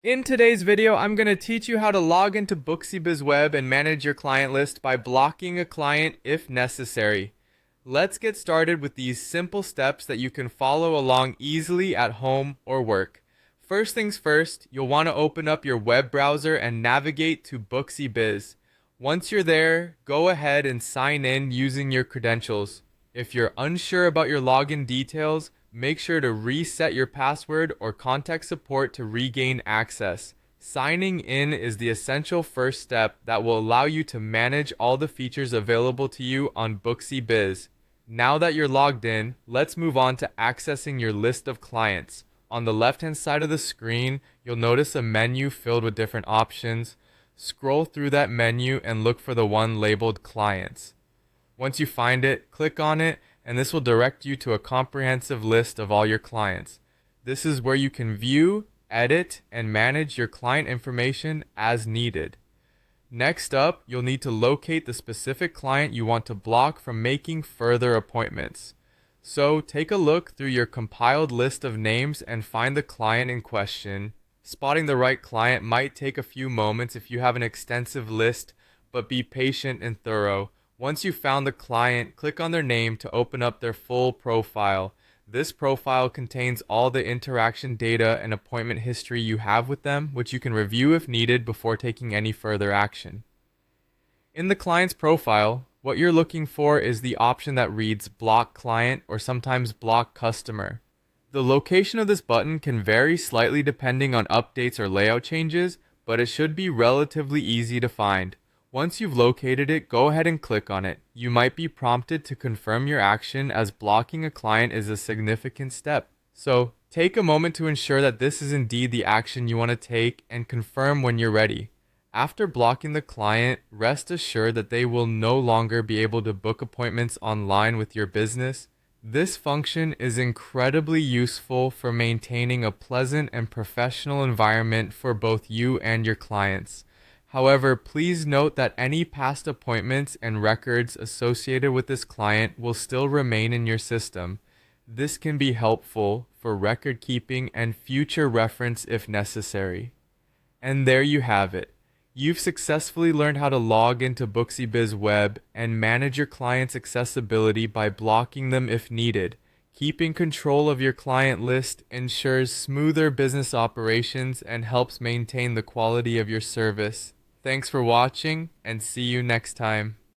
In today's video, I'm going to teach you how to log into Booksy Biz Web and manage your client list by blocking a client if necessary. Let's get started with these simple steps that you can follow along easily at home or work. First things first, you'll want to open up your web browser and navigate to Booksy Biz. Once you're there, go ahead and sign in using your credentials. If you're unsure about your login details, make sure to reset your password or contact support to regain access. Signing in is the essential first step that will allow you to manage all the features available to you on Booksy Biz. Now that you're logged in, let's move on to accessing your list of clients. On the left-hand side of the screen, you'll notice a menu filled with different options. Scroll through that menu and look for the one labeled Clients. Once you find it, click on it, and this will direct you to a comprehensive list of all your clients. This is where you can view, edit, and manage your client information as needed. Next up, you'll need to locate the specific client you want to block from making further appointments. So take a look through your compiled list of names and find the client in question. Spotting the right client might take a few moments if you have an extensive list, but be patient and thorough. Once you've found the client, click on their name to open up their full profile. This profile contains all the interaction data and appointment history you have with them, which you can review if needed before taking any further action. In the client's profile, what you're looking for is the option that reads Block Client or sometimes Block Customer. The location of this button can vary slightly depending on updates or layout changes, but it should be relatively easy to find. Once you've located it, go ahead and click on it. You might be prompted to confirm your action as blocking a client is a significant step. So, take a moment to ensure that this is indeed the action you want to take and confirm when you're ready. After blocking the client, rest assured that they will no longer be able to book appointments online with your business. This function is incredibly useful for maintaining a pleasant and professional environment for both you and your clients. However, please note that any past appointments and records associated with this client will still remain in your system. This can be helpful for record keeping and future reference if necessary. And there you have it. You've successfully learned how to log into Booksy Biz Web and manage your clients' accessibility by blocking them if needed. Keeping control of your client list ensures smoother business operations and helps maintain the quality of your service. Thanks for watching, and see you next time.